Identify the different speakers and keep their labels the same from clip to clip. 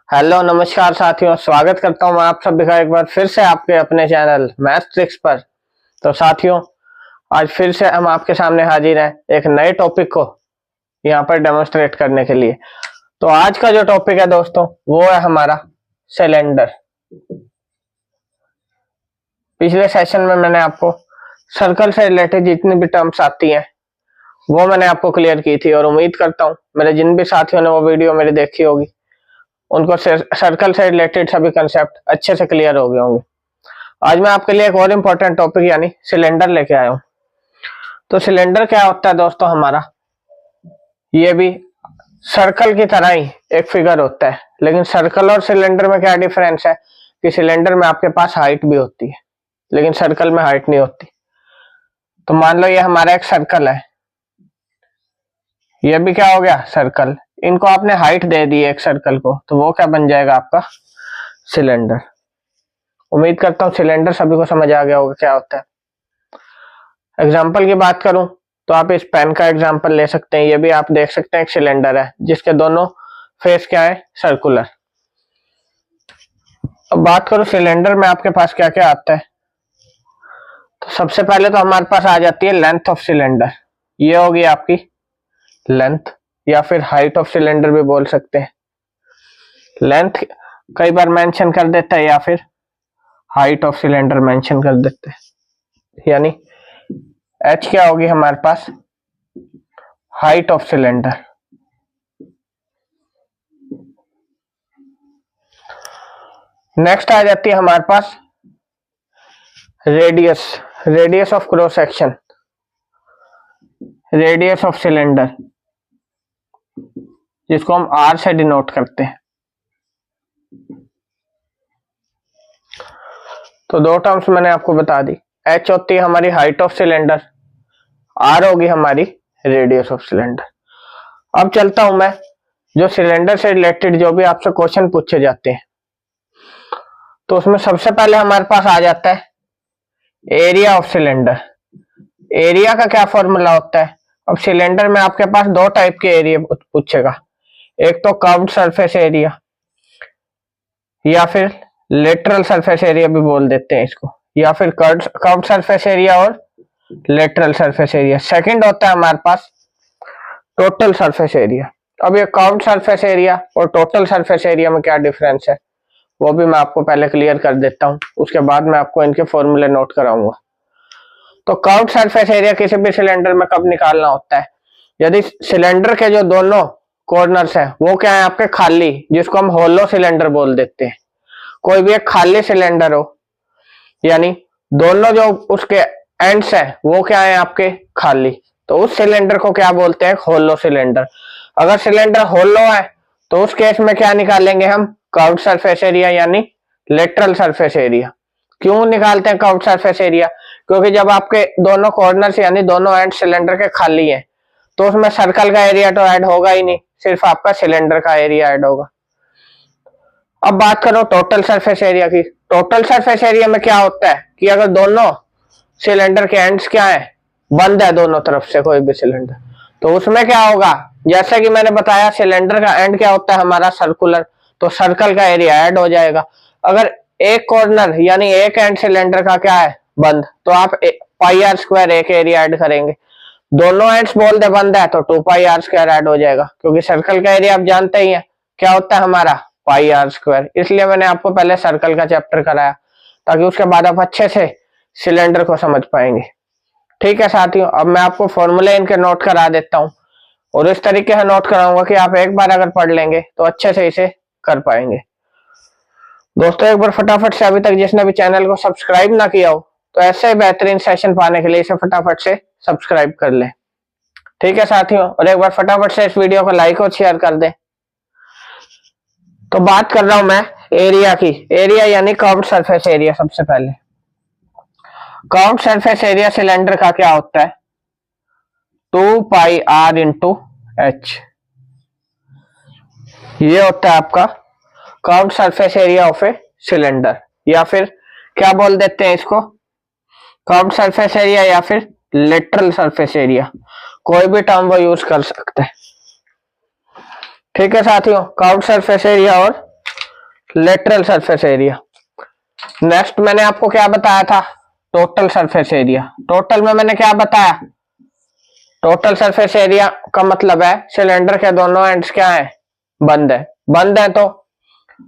Speaker 1: Hello नमस्कार साथियों, स्वागत करता हूं मैं आप सभी का एक बार फिर से आपके अपने चैनल मैथ ट्रिक्स पर। तो साथियों, आज फिर से हम आपके सामने हाजिर हैं एक नए टॉपिक को यहां पर डेमोन्स्ट्रेट करने के लिए। तो आज का जो टॉपिक है दोस्तों, वो है हमारा सिलेंडर। पिछले सेशन में मैंने आपको सर्कल से रिलेटेड जितनी भी टर्म्स आती हैं वो मैंने आपको क्लियर की थी, और उम्मीद करता हूँ मेरे जिन भी साथियों ने वो वीडियो मेरी देखी होगी उनको सर्कल से रिलेटेड सभी कंसेप्ट अच्छे से क्लियर हो गए होंगे। आज मैं आपके लिए एक और इम्पोर्टेंट टॉपिक यानी सिलेंडर लेके आया हूँ। तो सिलेंडर क्या होता है दोस्तों हमारा, ये भी सर्कल की तरह ही एक फिगर होता है, लेकिन सर्कल और सिलेंडर में क्या डिफरेंस है कि सिलेंडर में आपके पास हाइट भी होती है लेकिन सर्कल में हाइट नहीं होती। तो मान लो ये हमारा एक सर्कल है, ये भी क्या हो गया सर्कल। इनको आपने हाइट दे दी एक सर्कल को, तो वो क्या बन जाएगा आपका सिलेंडर। उम्मीद करता हूँ सिलेंडर सभी को समझ आ गया होगा क्या होता है। एग्जाम्पल की बात करूं तो आप इस पेन का एग्जाम्पल ले सकते हैं। ये भी आप देख सकते हैं एक सिलेंडर है जिसके दोनों फेस क्या है, सर्कुलर। अब बात करूं सिलेंडर में आपके पास क्या क्या आता है, तो सबसे पहले तो हमारे पास आ जाती है लेंथ ऑफ सिलेंडर। ये होगी आपकी लेंथ, या फिर हाइट ऑफ सिलेंडर भी बोल सकते हैं। लेंथ कई बार मेंशन कर देता है या फिर हाइट ऑफ सिलेंडर मेंशन कर देते हैं। यानी एच क्या होगी हमारे पास, हाइट ऑफ सिलेंडर। नेक्स्ट आ जाती है हमारे पास radius, radius of cross section, radius of cylinder, जिसको हम आर से डिनोट करते हैं। तो दो टर्म्स मैंने आपको बता दी। एच होती है हमारी हाइट ऑफ सिलेंडर, आर होगी हमारी रेडियस ऑफ सिलेंडर। अब चलता हूं मैं जो सिलेंडर से रिलेटेड जो भी आपसे क्वेश्चन पूछे जाते हैं, तो उसमें सबसे पहले हमारे पास आ जाता है एरिया ऑफ सिलेंडर। एरिया का क्या फॉर्मूला होता है। अब सिलेंडर में आपके पास दो टाइप के एरिया पूछेगा, एक तो कर्व्ड सरफेस एरिया या फिर लेटरल सरफेस एरिया भी बोल देते हैं इसको, या फिर कर्व्ड सरफेस एरिया और लेटरल सरफेस एरिया। सेकंड होता है हमारे पास टोटल सरफेस एरिया। अब ये कर्व्ड सरफेस एरिया और टोटल सरफेस एरिया में क्या डिफरेंस है वो भी मैं आपको पहले क्लियर कर देता हूं, उसके बाद मैं आपको इनके फॉर्मूले नोट कराऊंगा। तो कर्व्ड सरफेस एरिया किसी भी सिलेंडर में कब निकालना होता है, यदि सिलेंडर के जो दोनों कॉर्नर्स है वो क्या है आपके खाली, जिसको हम होलो सिलेंडर बोल देते हैं। कोई भी एक खाली सिलेंडर हो, यानी दोनों जो उसके एंड्स है वो क्या है आपके खाली, तो उस सिलेंडर को क्या बोलते हैं, होलो सिलेंडर। अगर सिलेंडर होलो है तो उस केस में क्या निकालेंगे हम, कर्व्ड सरफेस एरिया यानी लेटरल सरफेस एरिया। क्यों निकालते हैं कर्व्ड सरफेस एरिया, क्योंकि जब आपके दोनों कॉर्नर्स यानी दोनों एंड सिलेंडर के खाली हैं तो उसमें सर्कल का एरिया तो ऐड होगा ही नहीं, सिर्फ आपका सिलेंडर का एरिया ऐड होगा। अब बात करो टोटल सरफेस एरिया की। टोटल सरफेस एरिया में क्या होता है कि अगर दोनों सिलेंडर के एंड्स क्या है, बंद है दोनों तरफ से कोई भी सिलेंडर, तो उसमें क्या होगा, जैसे कि मैंने बताया सिलेंडर का एंड क्या होता है हमारा सर्कुलर, तो सर्कल का एरिया ऐड हो जाएगा। अगर एक कॉर्नर यानी एक एंड सिलेंडर का क्या है बंद, तो आप पाई आर स्क्वायर एक एरिया ऐड करेंगे। दोनों एंड्स बोल दे बंद है तो 2 पाई आर स्क्वायर ऐड हो जाएगा, क्योंकि सर्कल का एरिया आप जानते ही है क्या होता है हमारा पाई आर स्क्वायर। इसलिए मैंने आपको पहले सर्कल का चैप्टर कराया ताकि उसके बाद आप अच्छे से सिलेंडर को समझ पाएंगे। ठीक है साथियों, अब मैं आपको फॉर्मूले इनके नोट करा देता हूं, और इस तरीके से नोट कराऊंगा कि आप एक बार अगर पढ़ लेंगे तो अच्छे से इसे कर पाएंगे। दोस्तों एक बार फटाफट से, अभी तक जिसने भी चैनल को सब्सक्राइब ना किया हो तो ऐसे ही बेहतरीन सेशन पाने के लिए इसे फटाफट से सब्सक्राइब कर ले। ठीक है साथियों, और एक बार फटाफट से इस वीडियो को लाइक और शेयर कर दे। तो बात कर रहा हूं मैं एरिया की। एरिया यानी कर्व्ड सरफेस एरिया। सबसे पहले कर्व्ड सरफेस एरिया सिलेंडर का क्या होता है, 2 पाई आर इंटू एच। ये होता है आपका curved surface area of a cylinder, या फिर क्या बोल देते हैं इसको, कर्व्ड सरफेस एरिया या फिर लेटरल सरफेस एरिया, कोई भी टर्म वो यूज कर सकते हैं। ठीक है साथियों, कर्व्ड सरफेस एरिया और लेटरल सरफेस एरिया। नेक्स्ट मैंने आपको क्या बताया था, टोटल सरफेस एरिया। टोटल में मैंने क्या बताया, टोटल सरफेस एरिया का मतलब है सिलेंडर के दोनों एंड्स क्या है, बंद है। बंद है तो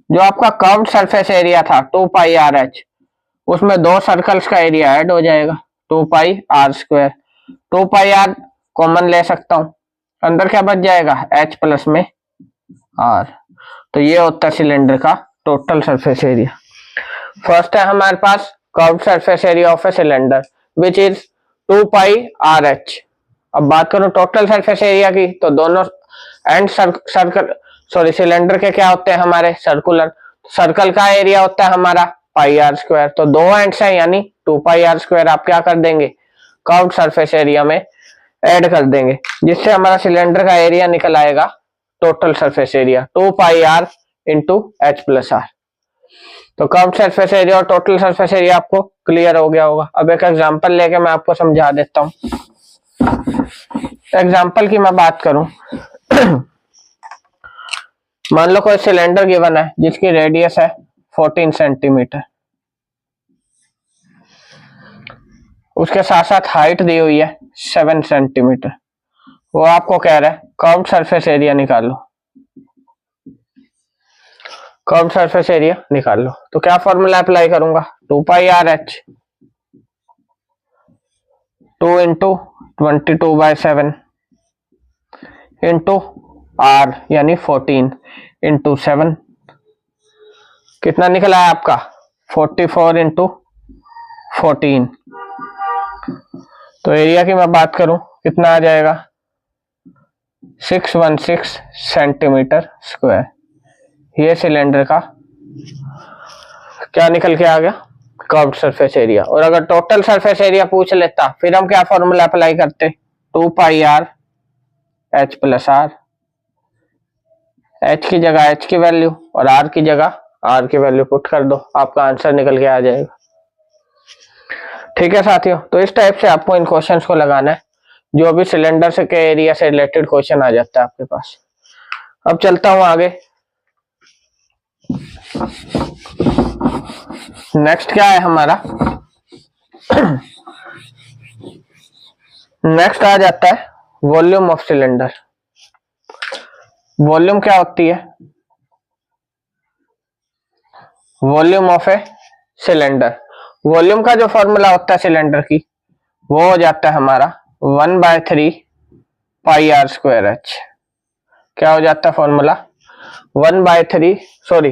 Speaker 1: जो आपका कर्व्ड सरफेस एरिया था 2 पाई आर एच, उसमें दो सर्कल्स का एरिया ऐड हो जाएगा 2 pi are square. 2 pi R common ले सकता हूं, अंदर क्या बच जाएगा, एच प्लस में आर। तो ये होता है सिलेंडर का टोटल सरफेस एरिया। फर्स्ट है हमारे पास curved surface area of a cylinder which is 2 pi R H. अब बात करूं टोटल सरफेस एरिया की, तो दोनों एंड सर्कल सॉरी सिलेंडर के क्या होते हैं हमारे, सर्कुलर। सर्कल का एरिया होता है हमारा पाई आर स्क्वायर, तो दो एंड्स हैं यानी 2 पाई आर स्क्वायर आप क्या कर देंगे, कर्व्ड सरफेस एरिया में ऐड कर देंगे, जिससे हमारा सिलेंडर का एरिया निकल आएगा total surface area 2 pi r into h plus r. तो कर्व्ड सरफेस एरिया और टोटल सरफेस एरिया आपको क्लियर हो गया होगा। अब एक एग्जांपल लेके मैं आपको समझा देता हूं। एग्जांपल की मैं बात करूं मान लो कोई सिलेंडर गिवन है जिसकी रेडियस है 14 सेंटीमीटर, उसके साथ साथ हाइट दी हुई है 7 सेंटीमीटर। वो आपको कह रहा है कर्व्ड सरफेस एरिया निकालो, कर्व्ड सरफेस एरिया निकाल लो। तो क्या फॉर्मूला अप्लाई करूंगा, 2 pi R H 2 into 22/7 into R यानी 14 इंटू 7, कितना निकला है आपका 44 इंटू 14। तो एरिया की मैं बात करूं कितना आ जाएगा 616 सेंटीमीटर स्क्वायर। ये सिलेंडर का क्या निकल के आ गया, कर्व्ड सरफेस एरिया। और अगर टोटल सरफेस एरिया पूछ लेता फिर हम क्या फॉर्मूला अप्लाई करते, 2 pi R H plus R. H की जगह एच की वैल्यू और आर की जगह आर की वैल्यू पुट कर दो, आपका आंसर निकल के आ जाएगा। ठीक है साथियों, तो इस टाइप से आपको इन क्वेश्चंस को लगाना है, जो भी सिलेंडर से के एरिया से रिलेटेड क्वेश्चन आ जाता है आपके पास। अब चलता हूं आगे। नेक्स्ट क्या है हमारा नेक्स्ट आ जाता है वॉल्यूम ऑफ सिलेंडर। वॉल्यूम क्या होती है, volume of a cylinder. Volume का जो फॉर्मूला होता है सिलेंडर की, वो हो जाता है हमारा 1/3 पाई आर स्क्वायर एच। क्या हो जाता है फॉर्मूला 1/3 सॉरी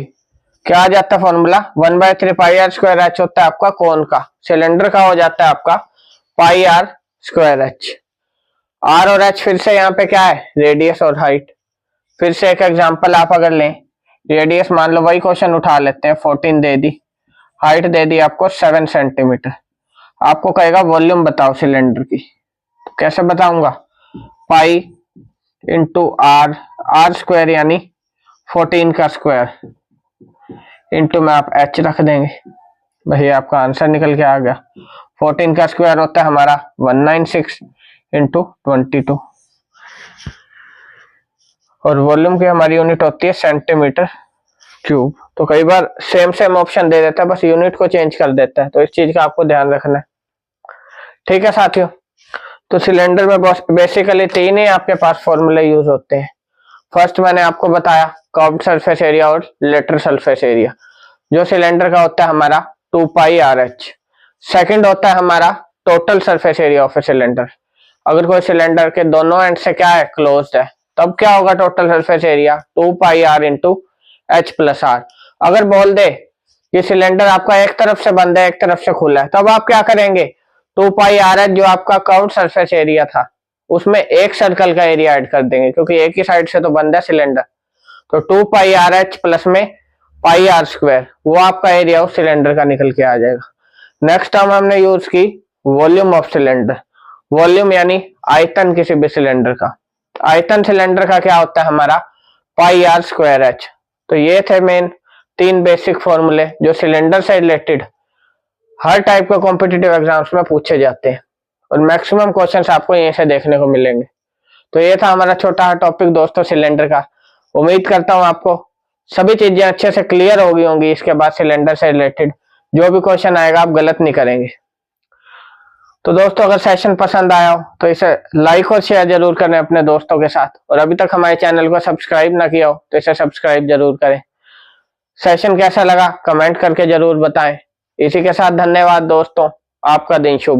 Speaker 1: क्या आ जाता है formula 1/3 pi are square h होता है आपका कोन का, सिलेंडर का हो जाता है आपका पाई आर स्क्वायर एच। आर और एच फिर से यहाँ पे क्या है, रेडियस और हाइट। फिर से एक एग्जांपल आप अगर लें, रेडियस मान लो वही क्वेश्चन उठा लेते हैं 14 दे दी, हाइट दे दी आपको 7 सेंटीमीटर। आपको कहेगा वॉल्यूम बताओ सिलेंडर की, तो कैसे बताऊंगा, pi into r, r square यानी 14 का स्क्वायर इंटू में आप एच रख देंगे, वही आपका आंसर निकल के आ गया। 14 का स्क्वायर होता है हमारा 196 इंटू 22 और वॉल्यूम की हमारी यूनिट होती है सेंटीमीटर क्यूब। तो कई बार सेम ऑप्शन दे देता है, बस यूनिट को चेंज कर देता है, तो इस चीज का आपको ध्यान रखना है। ठीक है साथियों, तो सिलेंडर में बेसिकली तीन ही आपके पास फॉर्मूले यूज होते हैं। फर्स्ट मैंने आपको बताया कर्व्ड सरफेस एरिया और लेटरल सरफेस एरिया, जो सिलेंडर का होता है हमारा 2 पाई आर एच। सेकेंड होता है हमारा total surface area of a cylinder. अगर कोई सिलेंडर के दोनों एंड से क्या है, क्लोज्ड है, तब क्या होगा total surface area 2 pi r into h plus r. अगर बोल दे कि सिलेंडर आपका एक तरफ से बंद है एक तरफ से खुला है, तब आप क्या करेंगे, 2 पाई आर एच जो आपका कर्व्ड सरफेस एरिया था उसमें एक सर्कल का एरिया ऐड कर देंगे, क्योंकि एक ही साइड से तो बंद है सिलेंडर। तो 2 पाई आर एच प्लस में पाई आर स्क्वायर, वो आपका एरिया उस सिलेंडर का निकल के आ जाएगा। नेक्स्ट टर्म हमने यूज की वॉल्यूम ऑफ सिलेंडर। वॉल्यूम यानी आयतन किसी भी सिलेंडर का। आयतन सिलेंडर का क्या होता है हमारा पाई आर स्क्वायर एच। तो ये थे मेन तीन बेसिक फॉर्मूले जो सिलेंडर से रिलेटेड हर टाइप के कॉम्पिटिटिव एग्जाम्स में पूछे जाते हैं और मैक्सिमम क्वेश्चंस आपको यहीं से देखने को मिलेंगे। तो ये था हमारा छोटा टॉपिक दोस्तों सिलेंडर का। उम्मीद करता हूं आपको सभी चीजें अच्छे से क्लियर हो गई होंगी। इसके बाद सिलेंडर से रिलेटेड जो भी क्वेश्चन आएगा आप गलत नहीं करेंगे। तो दोस्तों अगर सेशन पसंद आया हो तो इसे लाइक और शेयर जरूर करें अपने दोस्तों के साथ, और अभी तक हमारे चैनल को सब्सक्राइब ना किया हो तो इसे सब्सक्राइब जरूर करें। सेशन कैसा लगा कमेंट करके जरूर बताएं। इसी के साथ धन्यवाद दोस्तों, आपका दिन शुभ।